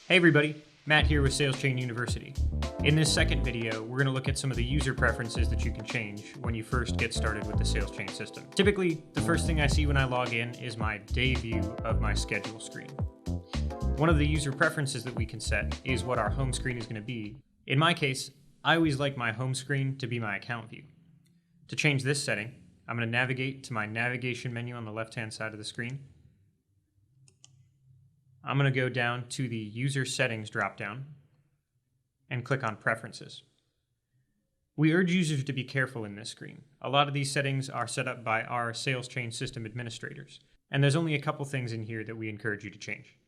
Hey everybody, Matt here with SalesChain University. In this second video, we're going to look at some of the user preferences that you can change when you first get started with the SalesChain system. Typically, the first thing I see when I log in is my day view of my schedule screen. One of the user preferences that we can set is what our home screen is going to be. In my case, I always like my home screen to be my account view. To change this setting, I'm going to navigate to my navigation menu on the left-hand side of the screen. I'm going to go down to the User Settings dropdown and click on Preferences. We urge users to be careful in this screen. A lot of these settings are set up by our SalesChain system administrators, and there's only a couple things in here that we encourage you to change.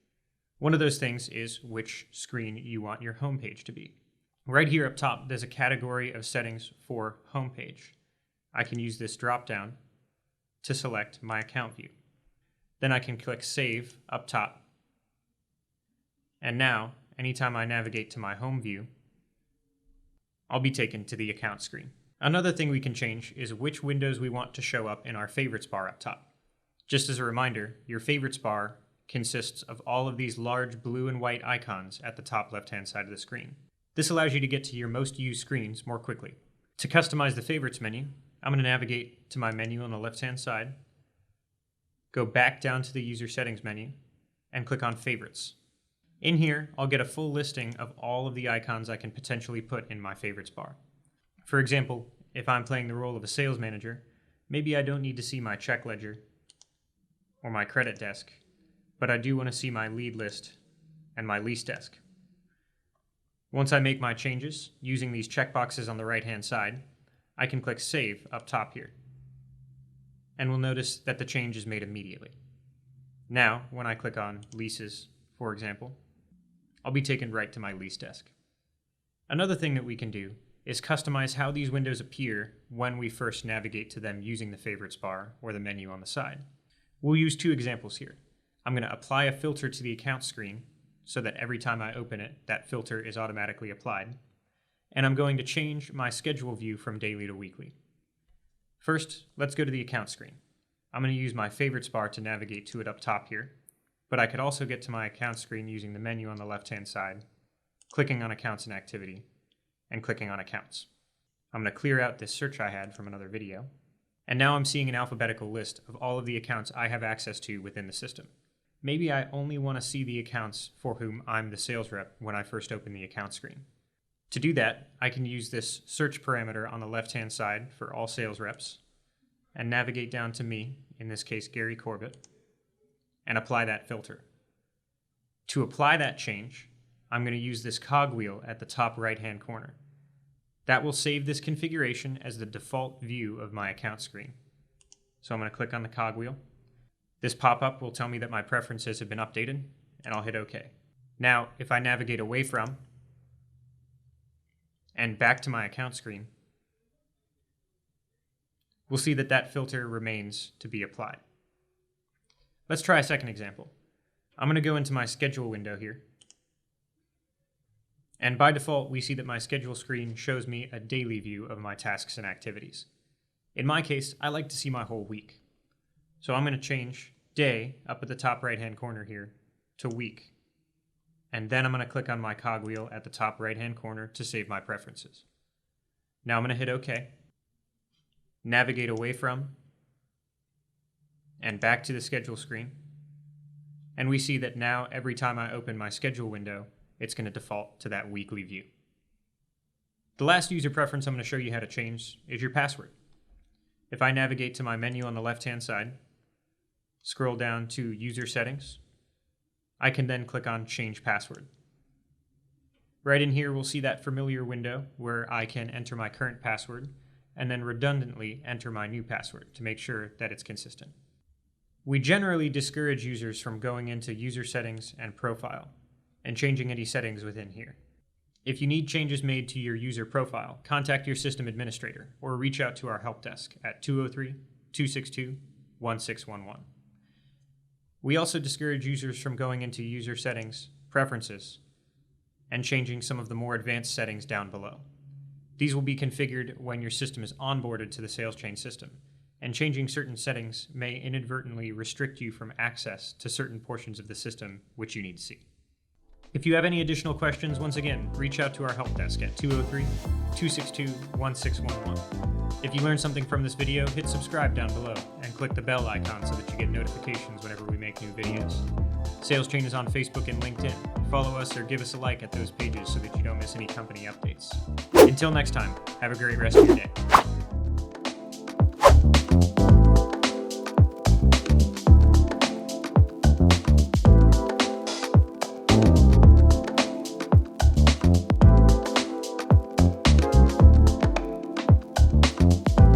One of those things is which screen you want your homepage to be. Right here up top, there's a category of settings for homepage. I can use this dropdown to select my account view. Then I can click Save up top. And now, anytime I navigate to my home view, I'll be taken to the account screen. Another thing we can change is which windows we want to show up in our favorites bar up top. Just as a reminder, your favorites bar consists of all of these large blue and white icons at the top left-hand side of the screen. This allows you to get to your most used screens more quickly. To customize the favorites menu, I'm going to navigate to my menu on the left-hand side, go back down to the user settings menu, and click on favorites. In here, I'll get a full listing of all of the icons I can potentially put in my favorites bar. For example, if I'm playing the role of a sales manager, maybe I don't need to see my check ledger or my credit desk, but I do want to see my lead list and my lease desk. Once I make my changes, using these checkboxes on the right-hand side, I can click Save up top here. And we'll notice that the change is made immediately. Now, when I click on Leases, for example, I'll be taken right to my lease desk. Another thing that we can do is customize how these windows appear when we first navigate to them using the favorites bar or the menu on the side. We'll use two examples here. I'm going to apply a filter to the account screen so that every time I open it, that filter is automatically applied. And I'm going to change my schedule view from daily to weekly. First, let's go to the account screen. I'm going to use my favorites bar to navigate to it up top here. But I could also get to my account screen using the menu on the left-hand side, clicking on Accounts and Activity, and clicking on Accounts. I'm going to clear out this search I had from another video, and now I'm seeing an alphabetical list of all of the accounts I have access to within the system. Maybe I only want to see the accounts for whom I'm the sales rep when I first open the account screen. To do that, I can use this search parameter on the left-hand side for all sales reps, and navigate down to me, in this case Gary Corbett, and apply that filter. To apply that change, I'm going to use this cogwheel at the top right-hand corner. That will save this configuration as the default view of my account screen. So I'm going to click on the cogwheel. This pop-up will tell me that my preferences have been updated, and I'll hit OK. Now, if I navigate away from and back to my account screen, we'll see that that filter remains to be applied. Let's try a second example. I'm going to go into my schedule window here. And by default, we see that my schedule screen shows me a daily view of my tasks and activities. In my case, I like to see my whole week. So I'm going to change day up at the top right-hand corner here to week. And then I'm going to click on my cogwheel at the top right-hand corner to save my preferences. Now I'm going to hit OK. Navigate away from and back to the schedule screen. And we see that now every time I open my schedule window, it's going to default to that weekly view. The last user preference I'm going to show you how to change is your password. If I navigate to my menu on the left-hand side, scroll down to User Settings, I can then click on Change Password. Right in here, we'll see that familiar window where I can enter my current password and then redundantly enter my new password to make sure that it's consistent. We generally discourage users from going into User Settings and Profile and changing any settings within here. If you need changes made to your user profile, contact your system administrator or reach out to our help desk at 203-262-1611. We also discourage users from going into User Settings, Preferences, and changing some of the more advanced settings down below. These will be configured when your system is onboarded to the SalesChain system, and changing certain settings may inadvertently restrict you from access to certain portions of the system which you need to see. If you have any additional questions, once again, reach out to our help desk at 203-262-1611. If you learned something from this video, hit subscribe down below and click the bell icon so that you get notifications whenever we make new videos. SalesChain is on Facebook and LinkedIn. Follow us or give us a like at those pages so that you don't miss any company updates. Until next time, have a great rest of your day.